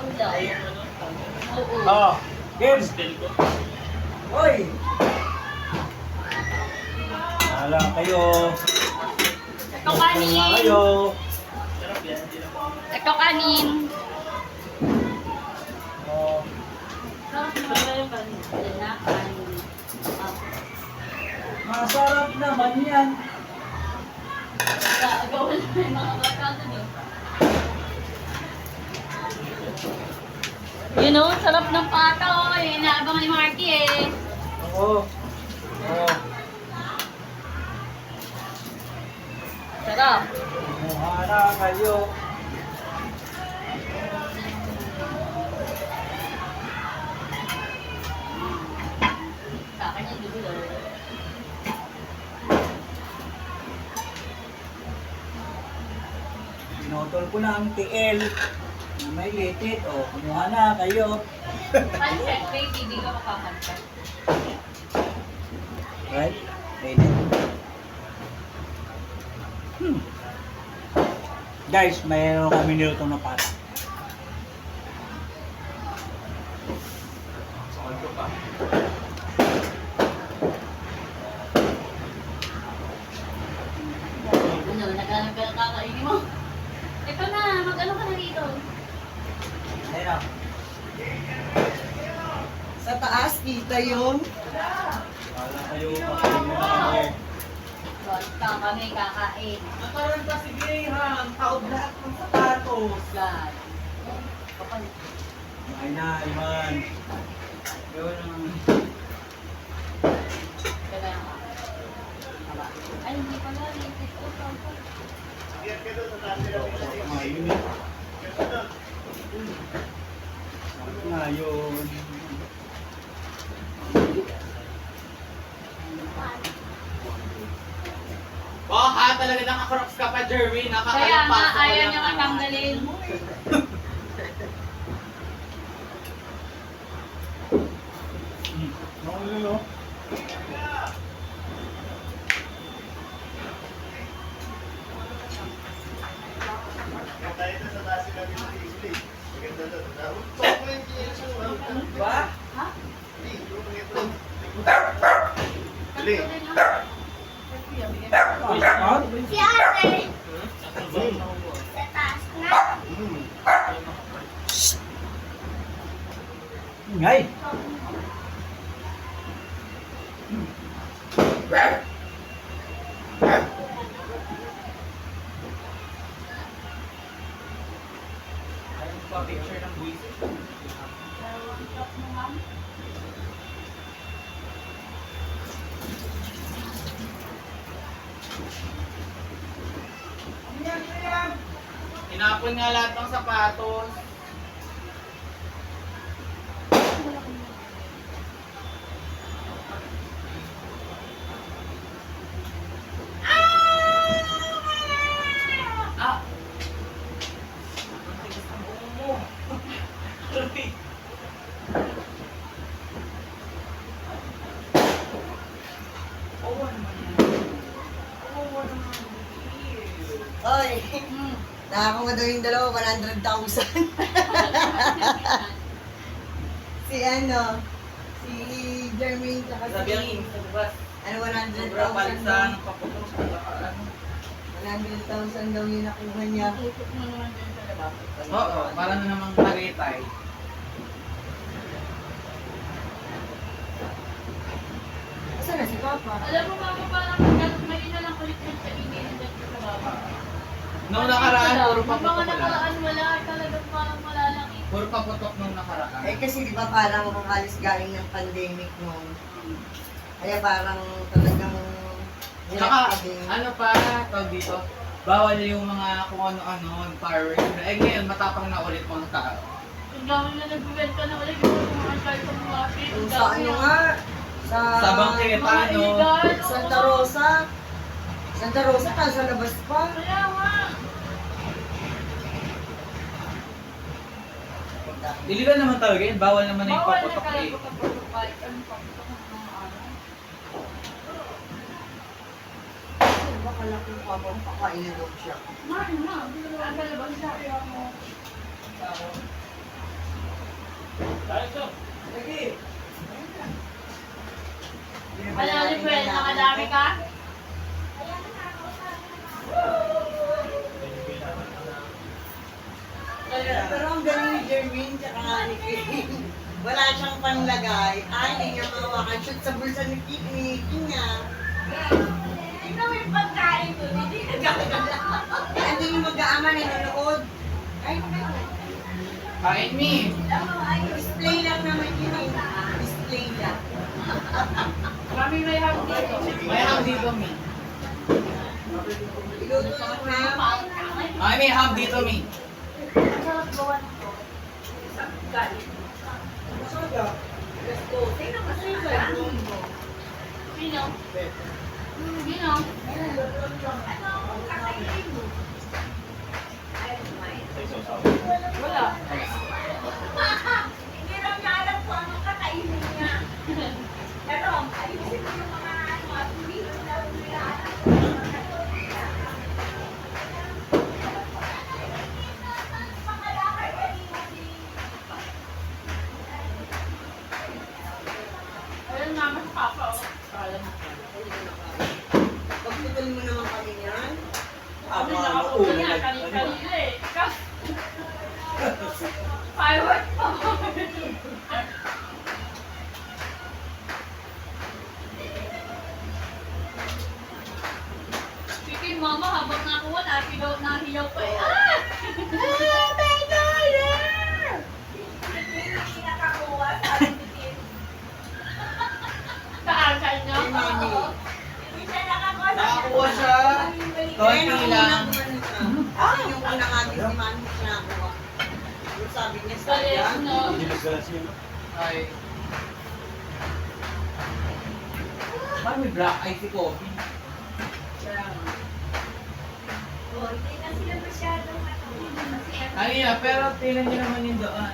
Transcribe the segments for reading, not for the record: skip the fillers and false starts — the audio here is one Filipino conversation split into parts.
Oo. Oh, game. Hoy. Hala kayo. Ito kanin. Kayo. Ito kanin. Oh. Masarap naman yan. You know, sarap ng pata oh. Inaabang ni Marky eh. Oo. Oo. Sarap. Kumuha na kayo. Sa akin yung dulo. Pinotol ko na ang TL. May litit. O, kumuha na kayo. Pancet, baby, hindi ka makakanta. Right? Ready? Guys, mayroon kami nilutong na pata. Ano, naghanap ka ng kakainin mo? Ito na, mag-ano ka na dito? Ayun o. Sa taas, kita yung Wala kayo kakain mo na kami. Basta kami kakain. nakaroon pa si Graham, taob lahat ng sapatos. God. Kapal. Kumain na, Iman. Yun ang... Kaya yan ka. Aba. Ay, hindi pala. Lipit ko. Kumain eh. Sarap nga yun. Baka talaga nakakrocs ka pa, Jerwin. Kaya nga, ayaw niya matanggalin. Nakuli no? Ba? Ha? Dali. Si ate. Sa taas na. Ngay! Pa-picture ng buwisit. Inapon nga lahat ng sapatos. Ah! Ang tigas ng buhok mo. Oo naman yan. Oo naman. Oy, Hmm. nakakuha daw yung dalawa, 100,000. Si ano, si Jermaine tsaka Sabi ang si, sa bus. ano, Sobra 100,000 palit daw. sa ng paputok. Ano? 100,000 daw yung nakuha niya. Tutok mo naman dyan sa labas. Oo, para na namang tagaytay. Asa na si Papa? Alam mo mama, parang may na lang ulit yung sa email dyan sa baba. Nung nakaraan, puro Nung mga paputok wala. nakaraan, wala. Talagang parang wala lang eh. Puro paputok nung nakaraan. Eh kasi di ba parang halos galing ng pandemic noon. Kaya parang talagang Saka, hirap pa din. ano pa, tawag dito, bawal yung mga kung ano-ano, fireworks. Eh ngayon, matapang na ulit mga tao. Ang dami na nagbibenta na ulit yung mga kahit sa mga akin. Kung sa ano nga, Sa Bangketa, Mga no? illegal. Santa Rosa. Santa Rosa, nasa labas pa. Kaya nga. Illegal naman talaga yun, bawal naman na yung Bawal na paputok talaga eh. paputok kahit anong paputok ng mga ano. Baka lang kung Papa pakain na daw siya. Mahal na. Ang labas na kaya mo. Pero ang galing ni Jermaine tsaka ni Kim. Wala siyang panlagay. Ay, hindi niya mawakan. Shoot sa bulsa ni Kim niya. Ikaw yung pagkain ko, hindi nagkakala. Hindi yung mag-aama nanonood. Ay, Kain me. display lang naman yun eh. Display lang. Kami may hapon dito. May ham dito, me. Iluto yung ham. Ay, may ham dito, me. Ang sarap gawa ng to. Isang galit. Tingnan mo sa'yo sa Sino? Sino? Ano? Kakainin mo. Wala. Hindi lang niya alam kung anong kakainin niya. Pero, ayusin mo yung mga ano, at hindi na nila alam. Ayun naman sa papa, oh. Alam mo. Pagputol mo naman kami yan. Ano na ako niya, kanina eh. Firework pa. Chicken mama, habang nakuha, nahilaw pa eh. Ah! My daughter! Hindi nakakuha sa chicken. Kaakal niya? Hey, mami. Hindi siya nakakuha sa Nakakuha siya. Kaya Konti nung lang. una kumano siya. Kasi yung una kami si mami siya nakuha. Yung sabi niya sa Galit, kanya. no? Ay. Bakit may black ice si coffee? Hindi na sila masyadong Kanina, pero tingnan niyo naman yung doon.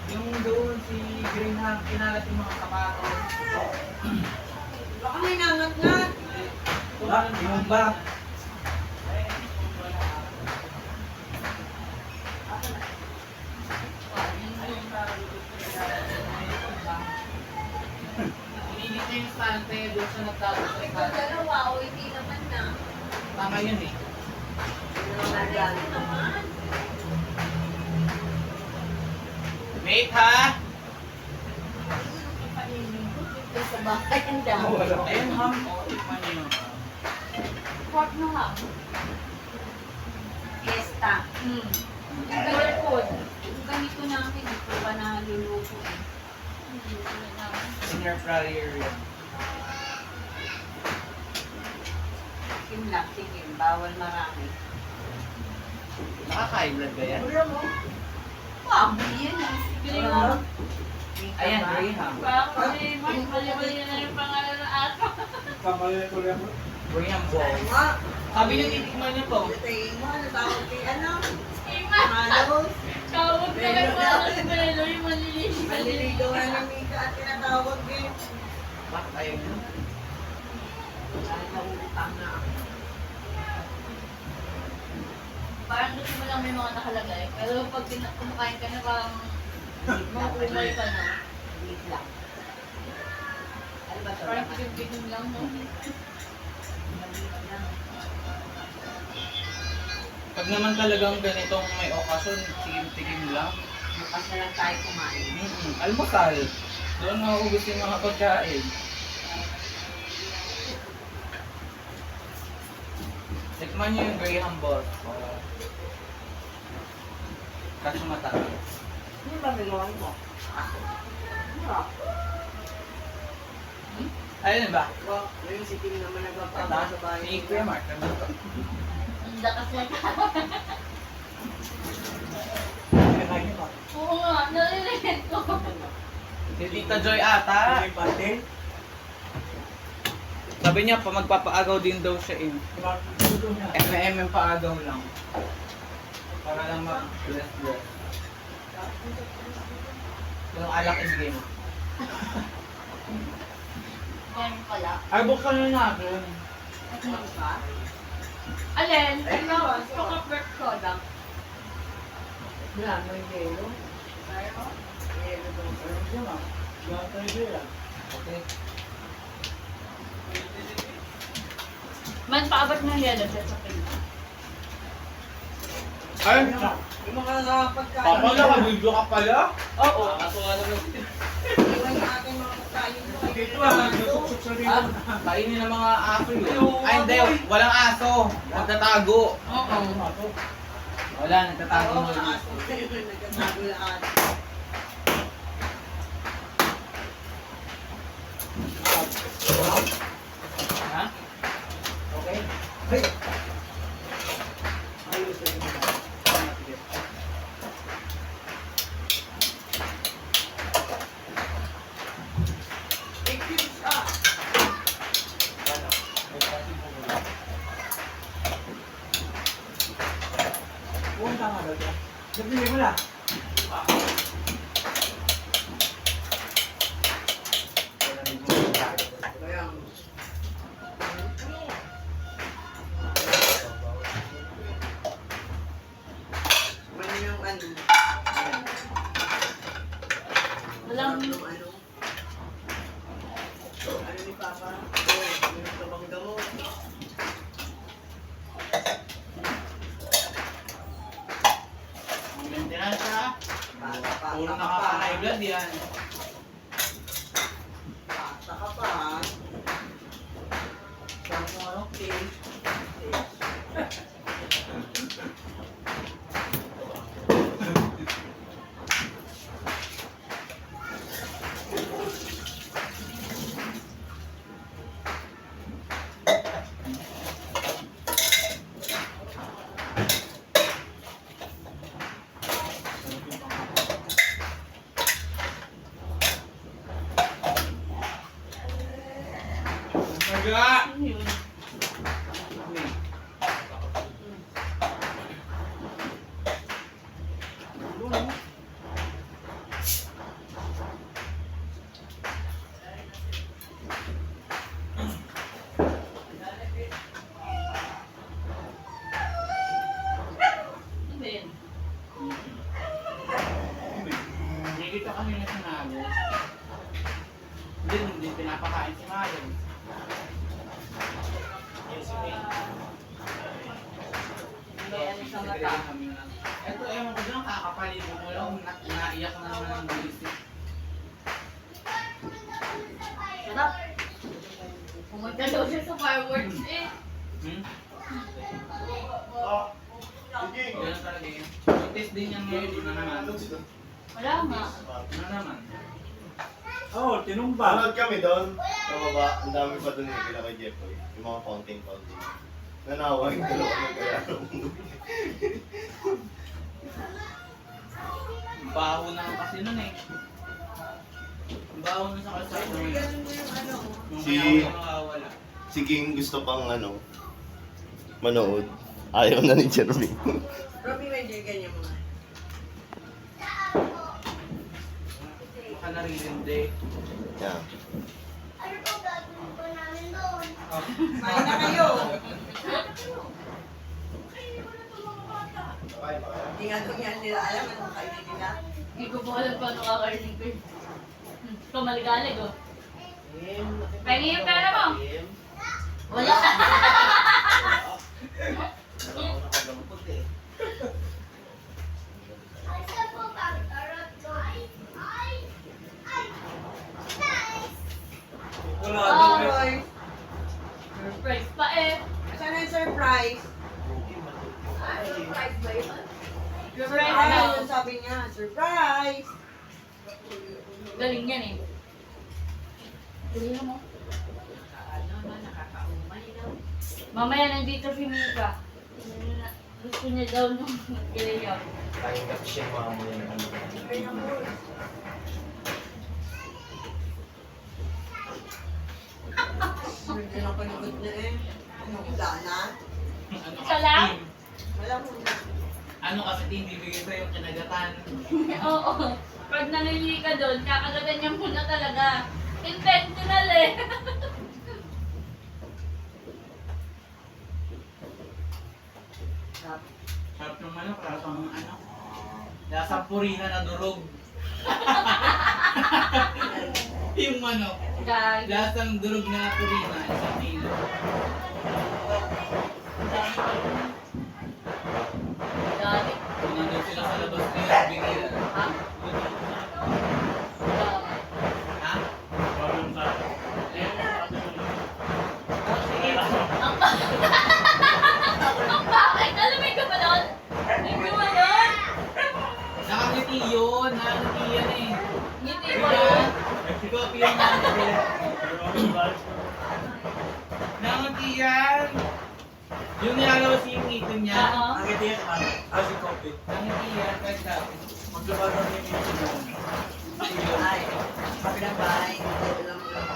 Yung doon si Greenham, kinalat yung mga sapatos. Baka may nangat-ngat. Yung ba? Ininit niya yung stante doon sa nagtato sa Ikaw stante. dalawa, o hindi naman na. Tama yun eh. Ano naman? Mate ha? Ito sa bahay ang dami. Ayun ham. O, tikman niyo. Pork na nga. Fiesta. Ganyan food. Ganito namin, hindi ko pa naluluto. Naluluto na namin. Senior fryer yun. Kim lang, sige. Bawal marami. Nakaka-high blood ba yan? Pambi yan ah. Graham. Ayan, Graham. Parang mali-mali na yung pangalan ng ato. Graham ball. Nga. Sabi niyo titikman niyo to. Tayo mo, ano tawag kay ano? Ima! Halos. Tawag ka lang pa ng Belo, yung malilinis. Maliligaw na ni Mika at tinatawag din. Bakit ayaw niyo? Dahil nautang na ako. Parang gusto mo lang may mga nakalagay. Pero pag kumakain ka na parang makumay ka na. Wait lang. Ano ba ito? Parang pitim-pitim lang, no? Pag naman talagang ganitong may okasyon, tikim-tikim lang. Bukas na lang tayo kumain. Almusal. Doon mauubos yung mga pagkain. Tikman niyo yung Graham Ball. Kaso matagal. Ano ba binuhan mo? Ako. Ayun ba? Well, yung si Tim naman nagpapaba sa bahay. Si Kuya Mark, nandun to. Ang dakas na ka. Kakain pa. Oo nga, naliliit ko. Si Tita Joy ata. May pate. Sabi niya pa magpapaagaw din daw siya eh. Tulo na. M&M yung paagaw lang. Para lang mag-bless. Yung alak ibigay mo. Ganyan pala. Ay, buksan na natin. Ano ba? Alin? Ikaw, chocolate soda. Wala, may yelo. Yelo daw. Ayun siya ma. Diyan tayo dyan. Okay. Man, paabot ng yelo sa chocolate. Ay, Yung mga pagkain. papa na, video ka pala? Oo. Nakakatuwa naman. Iwan yung aking mga pagkain. Dito nagsusuksok sa rin. Kainin ng mga aso yun. Ay, hindi. Walang aso. Nagtatago. Oo. Wala, nagtatago Oo, mo. mga aso. Nagkatago lahat. Ha? Okay. Ay! Ayos na yun. Thank you, siya. Punta nga daw siya. Sabihin mo na. Kaya, man yung ano. Walang... Ano ni Papa? Yung tabangga mo. Maintenance ha? Bata pa. Puro nakaka-high blood yan. Bata ka pa. Okay. Maga! Ano yun? Ano ba yun? Nakikita kami na sinabi. Hindi pinapakain si Mayan. May ano sa mata. Ito, ewan ko dyan, kakapaligo mo lang, naiyak na naman ang bulisip. Sarap. Pumunta daw siya sa fireworks eh. Hmm? Oh, sige. Ganun talaga yun. Test din yan ngayon, di na naman. Wala nga. Ano naman? Oo, tinumba. Panood kami doon. Sa baba, ang dami pa doon eh, kila kay Jeffoy. Yung mga fountain. Nanawa yung dalawa ng kaya. Baho na kasi nun eh. Baho na sa kalsada ngayon. Ganun mo yung ano. Yung Si- kaya ko nakawala. Si King gusto pang manood. Ayaw na ni Jeremy. Robbie, medyo ganyan mo. Baka naririndi. Yeah. Kain na kayo. Hindi nga daw yan nila alam anong kainin nila. Hindi ko po alam paano kakarinig ko yun. Kamaligalig oh. Pengi yung pera mo. Wala. Wala Oh. daw eh. Roy, Surprise pa eh. saan ang surprise? Surprise ba yun? Ay, Surprise daw. yung sabi niya, surprise! Galing yan eh. Galing mo. Mamaya nandito si Mika. Gusto niya daw nung mag-ilayaw. Tanggap siya mamo yun. Hindi na panagot na eh. Ano, wala na? Ano Isa kasi lang? team? Wala mo na. Ano kasi team, bibigay sa'yo yung kinagatan. Oo. Pag nanili ka doon, kakagaganyan mo na talaga. Intentional eh. Sarap ng manok, lasang lasang purina na durog. Yung manok, Gag. lasang durog na purina, isang kilo. Dami nandun sila sa labas niya, bigyan. Ha? Ha? Ang bakit? Alamay ka ba doon? Ay, ka ba doon? Nakangiti yun, nakangiti yan eh. Ngiti mo yun? Si Kopi yung nakangiti. Nakangiti yan. Yung nilalabas yung ngito niya. Oo. Ang ito yan, si Kopi. Nakangiti yan, kahit sabi. Maglabas ng ngiti mo. Ay, kabilang bahay, hindi lang sa bata.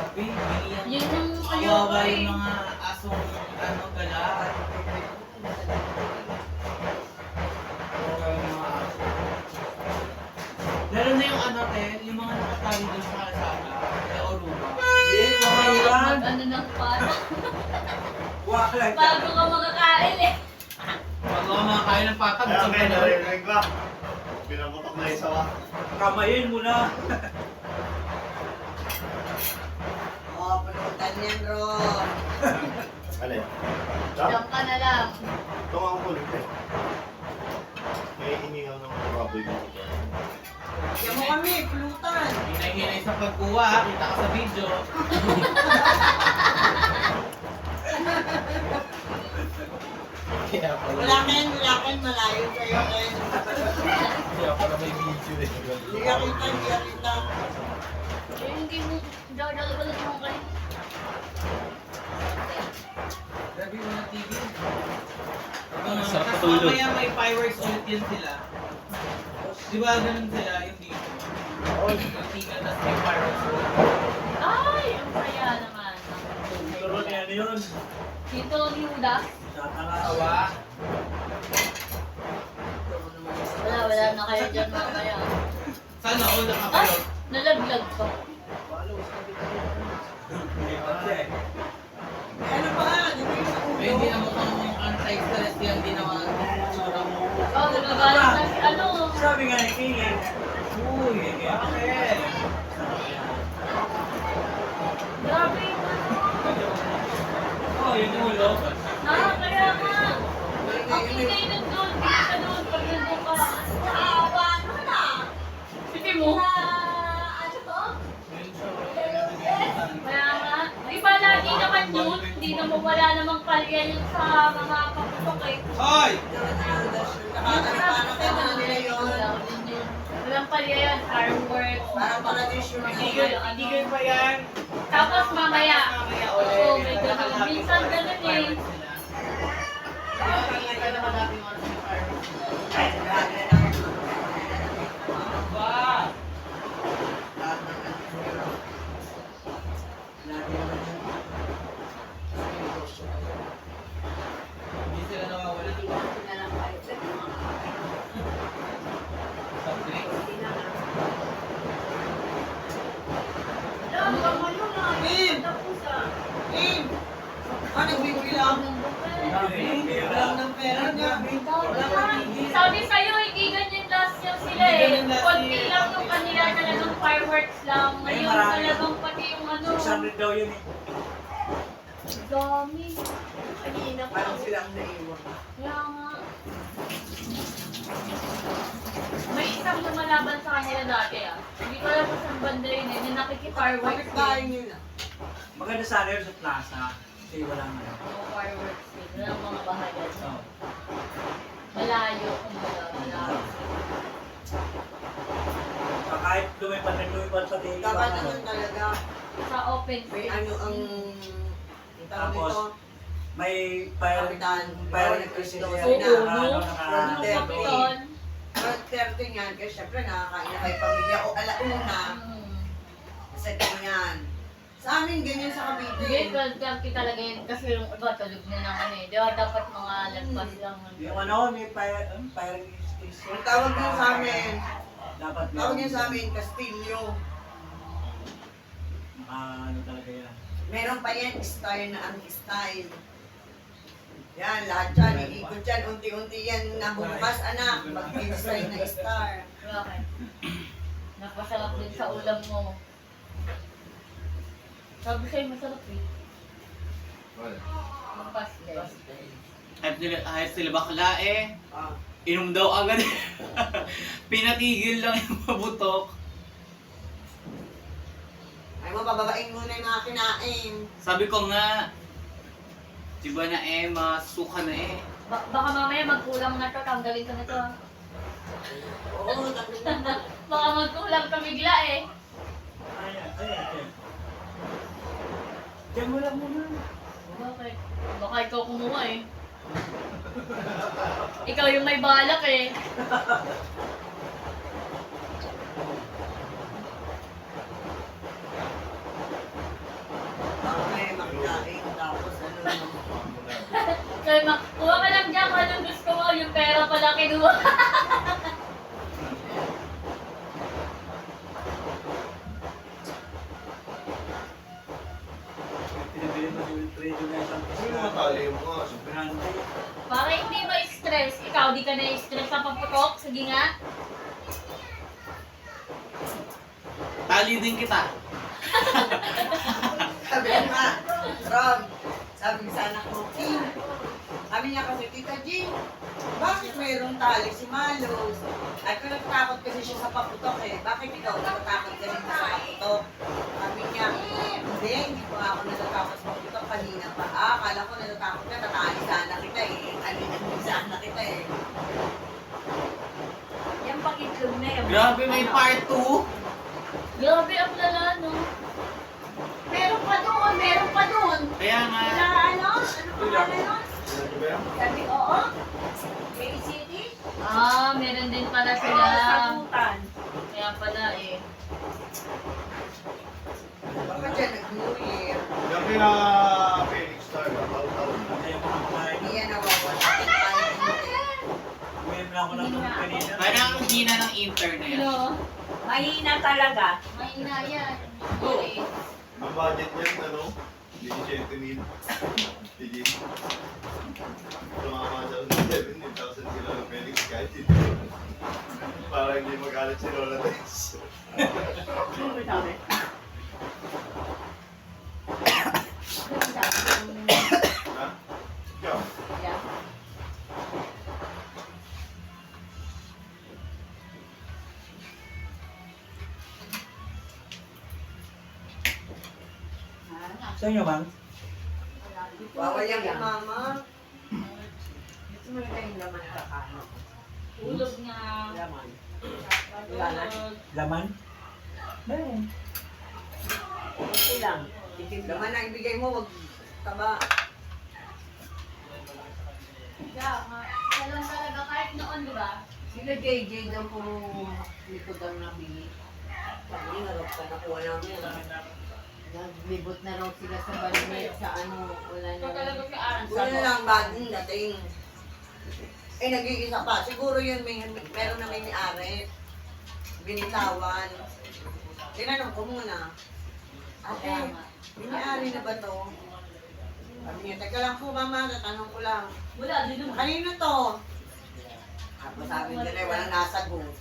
Sabi, biniyan. Yun yung Kawawa ayoko eh. yung mga asong ano, gala. Kawawa yung mga aso. Lalo na yung ano, Tel, yung mga nakatali doon sa kalsada. Kaya Oruba. Eh, mga yan. Ano ng para? Wala Bago ka makakain eh. Bago ka makakain ng patag, Kaya isang kayo ganun. narinig ba? Pinaputok na yung sawa. Kamayin mo na. Oh, pulutan yan, bro. Alin? Diyan ka na lang. Ito nga ang kulit eh. May hiningaw ng mga baboy dito. Kaya mo kami, pulutan. Hinay-hinay sa pagkuha, ha? Kita ka sa video. Kaya pala. Wala kayo, malayo kayo, Ken. Kaya pala may video eh. Hindi ka kita, hindi ka kita. Eh, hindi mo. Dadalag mo kayo. Grabe mo na TV. Sarap Tapos patulog. mamaya may fireworks ulit yan sila. Di ba ganun sila yung dito? Yung tingnan tapos may fireworks ulit. Ay, ang saya naman. Turo niya ano yun. Dito ang Yuda. Tawa. Wala na kayo dyan mamaya. Sana all Ay, nakapalot. nalaglag ko. Ano ba? Di ba yung sa May hindi ulo? na mukhang anti-stress yung ginawa ng tsura mo. Oh, nagagalit na si ano. Sabi nga ni King, Uy, bakit? Grabe yung ano. oh, yun yung ulo. Kaya nga. Ang ingay nandun. Hindi ka doon. Pag nandun ka. Maawa ano na. Sige mo. Ano to? Kaya nga. Iba lagi naman yun. Hindi na mawala namang palya yun sa mga paputok eh. Hoy! Nakakalipanan kayo na nila yun. Walang palya yan. Fireworks. Parang paradisyon na Tigil pa yan. Tapos mamaya. Mamaya Oo, ulit. may ganun. Minsan ganun eh. Nakikita naman natin oras ng fireworks. Ba? Hindi sila nawawala. Soft drinks. Kim! Kim! Ano nagbibilang? Bilang ng pera niya. Sabi sa'yo, hindi ganyan last year sila Hindi eh. ganyan last Konti year. lang yung kanila talagang fireworks lang. Ay, Ngayon marami. talagang pati yung ano. 600 daw yun eh. Dami. Kanina parang silang naiwan. Kaya nga. May isang lumalaban sa kanila dati ah. Hindi ko alam kung saan banda yun eh. Yung Bakit nakiki-fireworks bahay din. niyo na? Maganda sana yun sa plaza. Kasi walang ano. Oo, fireworks din. Walang mga bahayan. Oh. Malayo. Kumbaga, malayo. Kahit lumipat pati ibang Dapat ano. naman talaga. Sa open May space. ano ang... Ang tawag Tapos, nito? may fire Kapitan. fire Bawal electricity nagkristo. Oo, yan na no? ano Yung naka kapiton. Pero 30 niyan, kasi syempre nakakain na kayo pamilya o alauna. Kasi ganyan. Sa amin, ganyan sa Hindi, Cavite. 12:30 talaga yun. Kasi yung iba, tulog na naman eh. Di ba dapat mga lagpas lang. yung ano may fire station. Ang tawag niyo sa amin, Dapat tawag niyo sa amin, Castillo. ano talaga yan. Meron pa yan, style na ang style. Yan, lahat yan, iikot yan, unti-unti yan nabukas, anak, mag-style na star. Bakit? Napasarap din sa ulam mo. Sabi sa'yo masarap eh. Wala. Kahit sila bakla eh. Ah. Inom daw agad. Pinatigil lang yung mabutok. Ay mo, bababain muna yung mga kinain. Sabi ko nga, diba na eh, masuka na eh. Baka mamaya magkulang na to, tanggalin ko na to. Oo, tanggalin mo. Baka magkulang ka bigla eh. Ayan, ayan. Diyan mo lang muna. Bakit? Baka ikaw kumuha eh. Ikaw yung may balak eh. Okay, makikain. Tapos ano naman. Kaya kuha ka lang dyan kung anong gusto mo, yung pera pala kinuha. Pinabili mo yung trade na isang Ano yung matali mo nga? Grande. Para hindi ma-stress, ikaw di ka na-stress sa paputok. Sige nga. Tali din kita. Sabi ko nga, Rob, sabi ko sa anak mo, Kim, sabi niya kasi, Tita Jean, bakit mayroong tali si Malos? At kung natatakot kasi siya sa paputok eh, bakit ikaw natatakot ka rin sa paputok? Sabi niya, hindi ko ako natatakot sa paputok kanina pa. Akala ko natatakot ka, tatali sana kita eh. Alin sana kita eh. Yan pang itlog na yan. Grabe, may part 2. Grabe ang lala, no? Meron pa doon, meron pa doon. Kaya nga, Wala ano? Ano pangalan nun? Ano ba yan? Sabi, oo. Bay City? Ah, meron din pala sila. Sagutan. Kaya pala eh. Baka dyan nag-New Year. Yung kina Phoenix Star, taon-taon na. Ayaw ko ng kumain. Hindi yan nawawala. Uwi na ako ng kanina. parang ang hina ng internet. Hello? Mahina talaga. Mahina yan. Ang budget niyan, ano? 17,000. Hindi. Tumama daw ng 17,000 sila ng Phoenix kahit hindi. Para hindi magalit si Lola Tess. Ha? Ikaw? Sa inyo, ma'am? Bawal yan kay mama. Gusto mo na kayong laman sa kano. Ulog nga. Laman. Ulog. Laman? Meron. Ito lang. Laman na ibigay mo, wag taba. Kaya nga, alam talaga kahit noon, di ba? Sila JJ daw kung likod ang nabili. Sabi nga raw pa nakuha namin. Naglibot na raw sila sa balimet sa ano, wala Ito na. talaga si Aaron. Wala lang bagong dating. Eh, nagigisa pa. Siguro yun, meron na may ni-ari. Binitawan. Tinanong ko muna. Ate, may-ari na ba to? Sabi niya, teka lang po mama, tatanong ko lang. Wala, din naman. Kanino to? Tapos sabi nila, walang nasagot.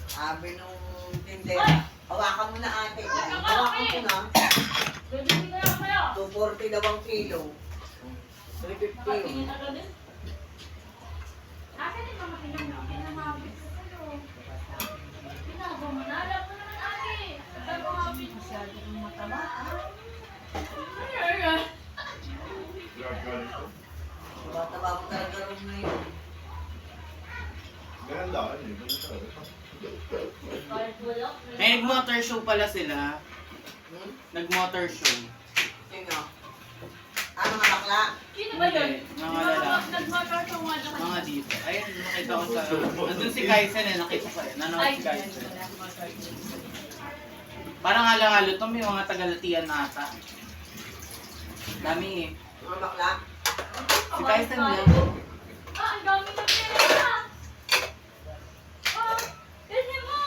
Sabi nung tindera, hawakan mo na ate. Hawakan ko na. Pwede hindi kaya kaya. 240 daw ang kilo. 350 Patingin yun. na rin. Akin din naman pinamabit ko sa'yo. Pinagawa mo na. Alam mo naman ate. Pinamabit mo. Masyado yung mataba. Ay. Grab ka nito. Bata-bata mo talaga rin na yun. Ganun lang, eh. Ganun talaga. Kahit wala. May nag-motor show pala sila. Hmm? Nag-motor show. Sino? Ah, mga bakla? Sino ba yun? Hindi, mga lalaki. Nagmatato nga naman. Mga dito. Ayun, nakita ko sa... Nandun si Kaisen eh, nakita ko eh. Nanonood Ay, si Kaisen. Parang halo-halo to, may mga tagalatian na ata. Dami eh. Mga bakla? Si Kaisen lang. Ah, ang dami ng pera. Ah, kasi mo.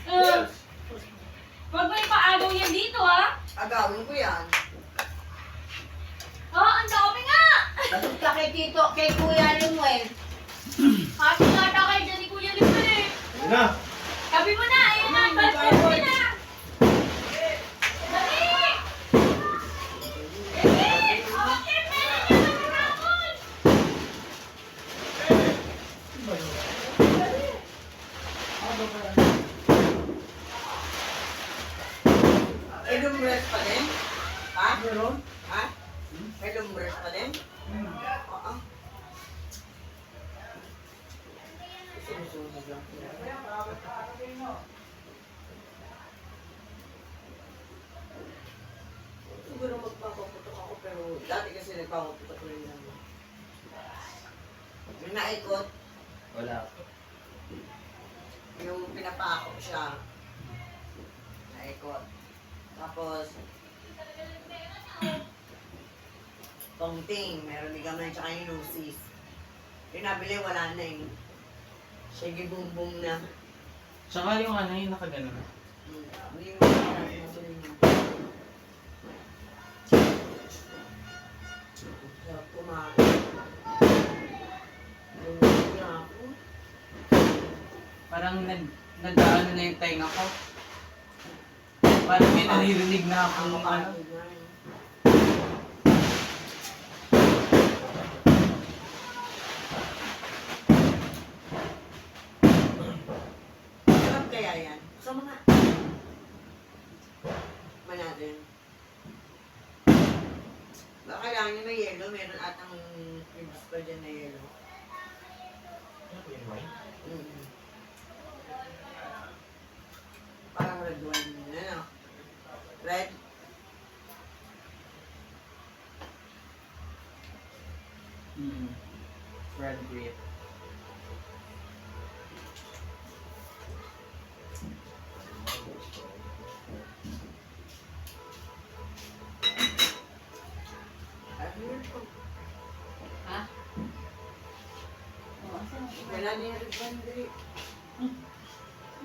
Yes! Wag may paagaw yan dito, ha? Agawin ko yan. Ah, ang dami nga! Basog ka kay Tito, kay Kuya Limuel. Kasi nata kayo dyan ni Kuya Lipo eh. Ayun na! Sabi mo na, ayun na, basta mo na. Dali! lumbres pa din? Oo. Sinusunog lang. Siguro magpapaputok ako pero dati kasi nagpapaputok rin lang. Yung naikot, Wala. yung pinapako siya. Naikot. Tapos, tongting, meron ni gamay tsaka yung lucis. Yung nabili, wala na eh. Shaggy boom boom na. Tsaka yung ano yung nakaganon. Hindi mo na nabili na. Sarap kumain. Lungkot na ako. Parang nag-ano na yung tenga ko. Parang may naririnig na akong ano. Sarap kaya yan? Sa mga... Manadin. Baka kailangan nyo may yelo. Meron atang cubes pa dyan na yelo. Mm. Parang red wine na, no? Red? Red grape. Ano yun po? Ha? Wala niya red wine grape.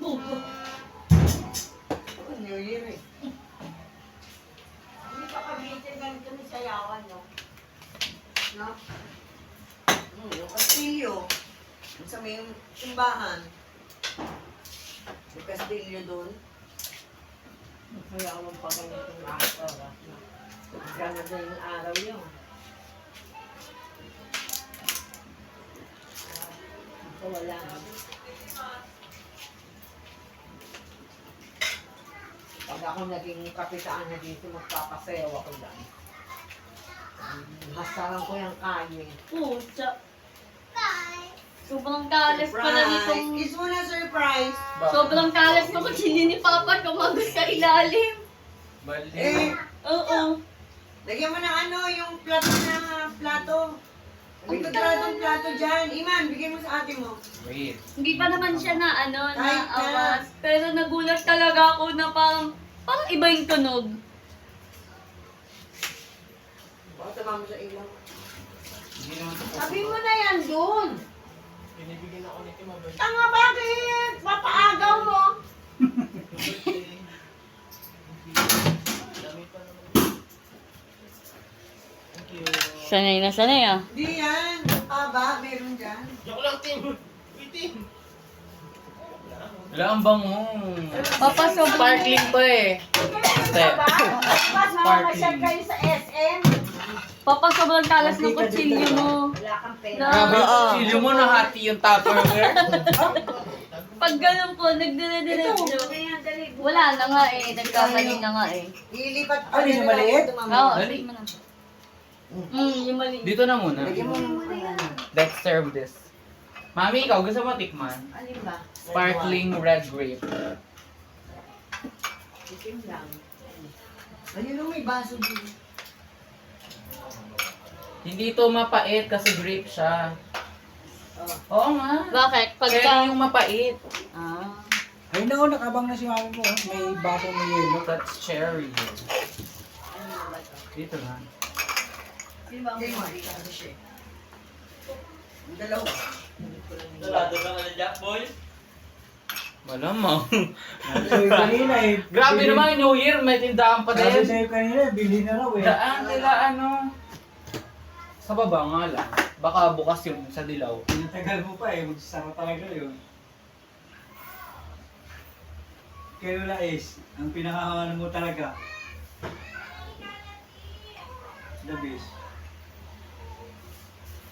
Bubo. Oh, New Year eh. Hindi pa kabitin ganito ni sayawan, no? No? Yung kastilyo. Yung sa may simbahan. May kastilyo doon. Sayawan pa ganitong araw. Ganda yung araw yun. Ito wala. Pag ako naging kapitaan na dito, magpapasayaw ako lang. Hasaran ko yung kanye. Pucha. Sobrang kalas pala nitong... Kiss mo na surprise! Sobrang kalas na kutsili ni Papa kumagos sa ilalim. Bali. Eh, Oo. lagyan mo ng ano, yung plato na plato. May kwadradong plato dyan. Iman, bigyan mo sa ate mo. Wait. Hindi pa naman siya na ano, na Kahit na. awas. Pero nagulat talaga ako na parang iba yung tunog. Baka tama mo sa ilaw. Hindi naman ito Sabi mo na yan dun. Binibigyan ako ni Timabay. Tanga bakit? Papaagaw mo. Dami pa naman. Thank you. Sanay na sanay ah. Di yan. Aba, meron dyan. Joke lang, Tim. Waiting. Wala ang bango. Papa, sobrang... Sparkling pa eh. Step. Mas Sparkling. kayo sa SM. Papa, sobrang kalas ng kutsilyo mo. Wala kang pera. Grabe, Oo. kutsilyo mo nahati yung Tupperware. Pag ganun po, nagdire-diretso. Wala na nga eh, nagkamali na nga eh. Lilipat pa Ano, yung maliit? Oo, Dali. sige mo na. Yung mali. Dito na muna. Lagyan mo ng Let's serve this. Mami, ikaw gusto mo tikman? alin ba? Sparkling red grape. Chicken lang. Ayun yung may baso dito. Hindi to mapait kasi grape siya. Oh. Oo nga. Bakit? Kaya Pagka... yung mapait. Ah. Ay no, nakabang na si mami mo. May baso may yelo. That's cherry. Ano ba ito? Dito na. Sino ba ang may ano siya? Yung dalawa. Sarado ka na Jack Boy. Malamang. Sabi sa'yo kanina eh. Grabe bili- naman, New Year, may tindahan pa Sabi din. sa'yo kanina, bili na raw eh. Daan nila ano. Sa baba nga lang. Baka bukas yun sa dilaw. Pinatagal mo pa eh, magsasara talaga yun. Kaya Lola is, ang pinakaano mo talaga. The best.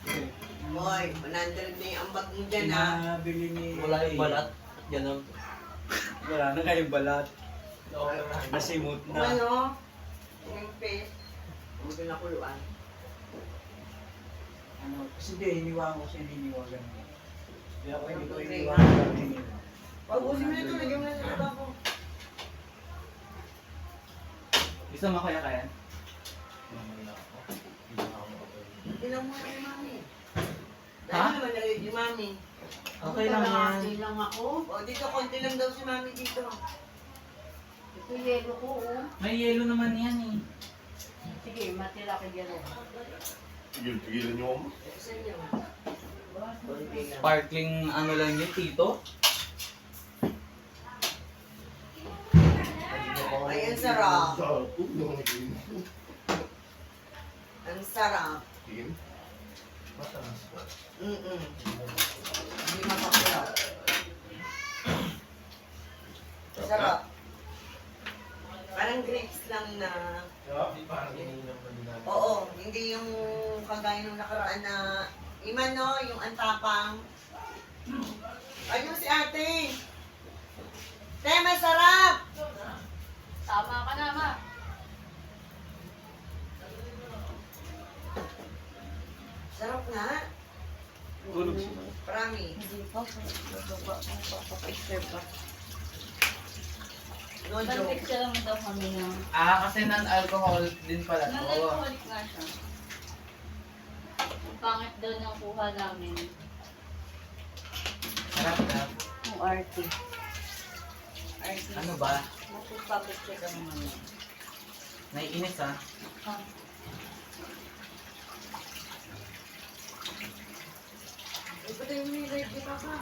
Okay. Boy, 100 na yung ambag mo dyan ha. Pinabili ni... Wala yung balat. Yan ang... Wala na kayong balat. Nasimot na. Ano? Yung paste. Huwag na kuluan. Ano, kasi di, iniwan ko siya, hiniwagan mo. Di ako hindi ko Okay. iniwagan. Pag-usin mo ito, lagyan mo na sa baba ko. Gusto mo kaya? Ilang mo na kay mami. Ha? Dahil naman na yung mami. Okay lang yan. Kalahati lang ako. O, dito, konti lang daw si mami dito. Ito yelo ko, oh. May yelo naman yan eh. Sige, matira ka dyan. Tigilan niyo ako. Sa inyo. Sparkling ano lang yun, tito. Ay, ang sarap. Sarap. Hindi ako nagiging. Ang sarap. Tigil. Mataas pa. Hindi mapapirap. Sarap. Parang grapes lang na... Parang iniinom pa din natin. Oo, hindi yung kagaya nung nakaraan na... Iman no, yung antapang. Ayun si ate. Te, masarap! Tama ka na, ma. Sarap nga. Tulog sila. Promise. Hindi pa. Bababa ko. Papapicture pa. No joke. Nag-picture lang daw kami ng... Kasi non-alcoholic din pala to. Non-alcoholic nga siya. Ang pangit daw ng kuha namin. Sarap na. Ang RT. RT. Ano ba? Magpapicture ka naman. Naiinis ah. Ipatay mo yung light kita pa.